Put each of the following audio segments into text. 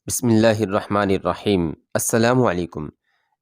بسم اللہ الرحمن الرحیم۔ السلام علیکم۔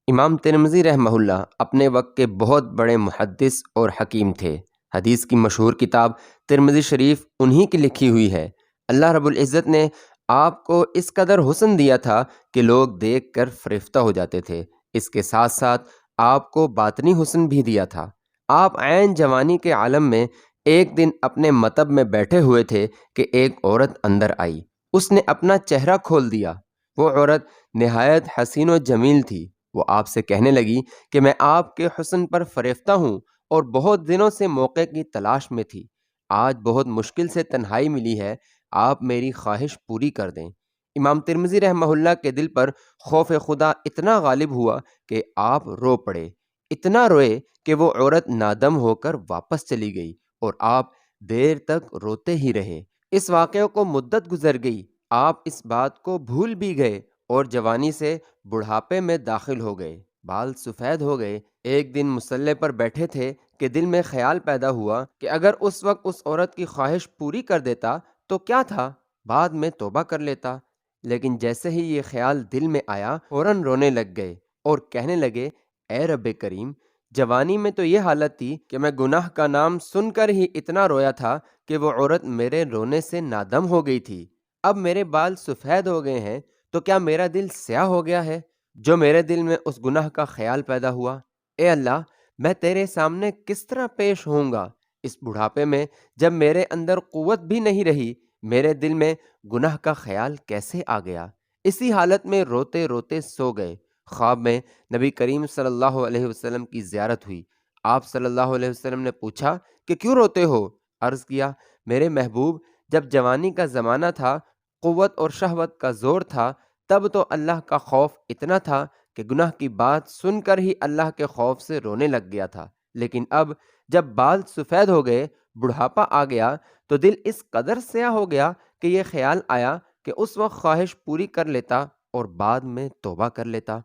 امام ترمذی رحمہ اللہ اپنے وقت کے بہت بڑے محدث اور حکیم تھے۔ حدیث کی مشہور کتاب ترمذی شریف انہی کی لکھی ہوئی ہے۔ اللہ رب العزت نے آپ کو اس قدر حسن دیا تھا کہ لوگ دیکھ کر فریفتہ ہو جاتے تھے۔ اس کے ساتھ ساتھ آپ کو باطنی حسن بھی دیا تھا۔ آپ عین جوانی کے عالم میں ایک دن اپنے مطب میں بیٹھے ہوئے تھے کہ ایک عورت اندر آئی۔ اس نے اپنا چہرہ کھول دیا۔ وہ عورت نہایت حسین و جمیل تھی۔ وہ آپ سے کہنے لگی کہ میں آپ کے حسن پر فریفتہ ہوں اور بہت دنوں سے موقع کی تلاش میں تھی۔ آج بہت مشکل سے تنہائی ملی ہے، آپ میری خواہش پوری کر دیں۔ امام ترمذی رحمہ اللہ کے دل پر خوف خدا اتنا غالب ہوا کہ آپ رو پڑے۔ اتنا روئے کہ وہ عورت نادم ہو کر واپس چلی گئی اور آپ دیر تک روتے ہی رہے۔ اس واقعے کو مدت گزر گئی، آپ اس بات کو بھول بھی گئے اور جوانی سے بڑھاپے میں داخل ہو گئے، بال سفید ہو گئے۔ ایک دن مصلی پر بیٹھے تھے کہ دل میں خیال پیدا ہوا کہ اگر اس وقت اس عورت کی خواہش پوری کر دیتا تو کیا تھا، بعد میں توبہ کر لیتا۔ لیکن جیسے ہی یہ خیال دل میں آیا فوراً رونے لگ گئے اور کہنے لگے، اے رب کریم، جوانی میں تو یہ حالت تھی کہ میں گناہ کا نام سن کر ہی اتنا رویا تھا کہ وہ عورت میرے رونے سے نادم ہو گئی تھی۔ اب میرے بال سفید ہو گئے ہیں تو کیا میرا دل سیاہ ہو گیا ہے جو میرے دل میں اس گناہ کا خیال پیدا ہوا؟ اے اللہ، میں تیرے سامنے کس طرح پیش ہوں گا؟ اس بڑھاپے میں جب میرے اندر قوت بھی نہیں رہی، میرے دل میں گناہ کا خیال کیسے آ گیا؟ اسی حالت میں روتے روتے سو گئے۔ خواب میں نبی کریم صلی اللہ علیہ وسلم کی زیارت ہوئی۔ آپ صلی اللہ علیہ وسلم نے پوچھا کہ کیوں روتے ہو؟ عرض کیا، میرے محبوب، جب جوانی کا زمانہ تھا، قوت اور شہوت کا زور تھا، تب تو اللہ کا خوف اتنا تھا کہ گناہ کی بات سن کر ہی اللہ کے خوف سے رونے لگ گیا تھا۔ لیکن اب جب بال سفید ہو گئے، بڑھاپا آ گیا، تو دل اس قدر سیاہ ہو گیا کہ یہ خیال آیا کہ اس وقت خواہش پوری کر لیتا اور بعد میں توبہ کر لیتا۔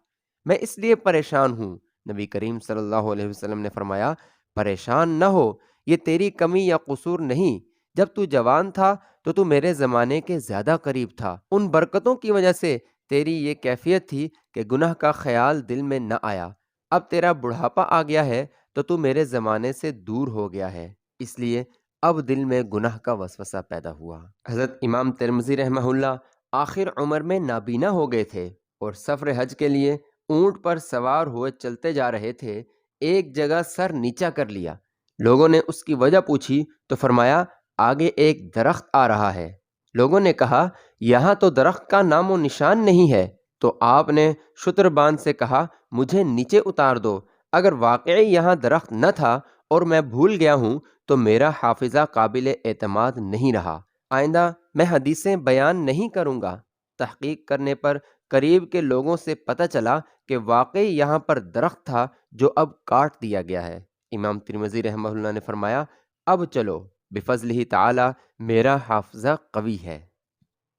میں اس لیے پریشان ہوں۔ نبی کریم صلی اللہ علیہ وسلم نے فرمایا، پریشان نہ ہو، یہ تیری کمی یا قصور نہیں۔ جب تو جوان تھا تو میرے زمانے کے زیادہ قریب تھا۔ ان برکتوں کی وجہ سے تیری یہ کیفیت تھی کہ گناہ کا خیال دل میں نہ آیا۔ اب تیرا بڑھاپا آ گیا ہے تو میرے زمانے سے دور ہو گیا ہے، اس لیے اب دل میں گناہ کا وسوسہ پیدا ہوا۔ حضرت امام ترمذی رحمہ اللہ آخر عمر میں نابینا ہو گئے تھے اور سفر حج کے لیے اونٹ پر سوار ہوئے چلتے جا رہے تھے۔ ایک جگہ سر نیچا کر لیا۔ لوگوں نے اس کی وجہ پوچھی تو فرمایا، آگے ایک درخت آ رہا ہے۔ لوگوں نے کہا، یہاں تو درخت کا نام و نشان نہیں ہے۔ تو آپ نے شتربان سے کہا، مجھے نیچے اتار دو۔ اگر واقعی یہاں درخت نہ تھا اور میں بھول گیا ہوں تو میرا حافظہ قابل اعتماد نہیں رہا۔ آئندہ میں حدیثیں بیان نہیں کروں گا۔ تحقیق کرنے پر قریب کے لوگوں سے پتہ چلا کہ واقعی یہاں پر درخت تھا جو اب کاٹ دیا گیا ہے۔ امام ترمذی رحمہ اللہ نے فرمایا، اب چلو، بفضلہ تعالی میرا حافظہ قوی ہے۔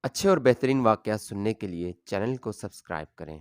اچھے اور بہترین واقعات سننے کے لیے چینل کو سبسکرائب کریں۔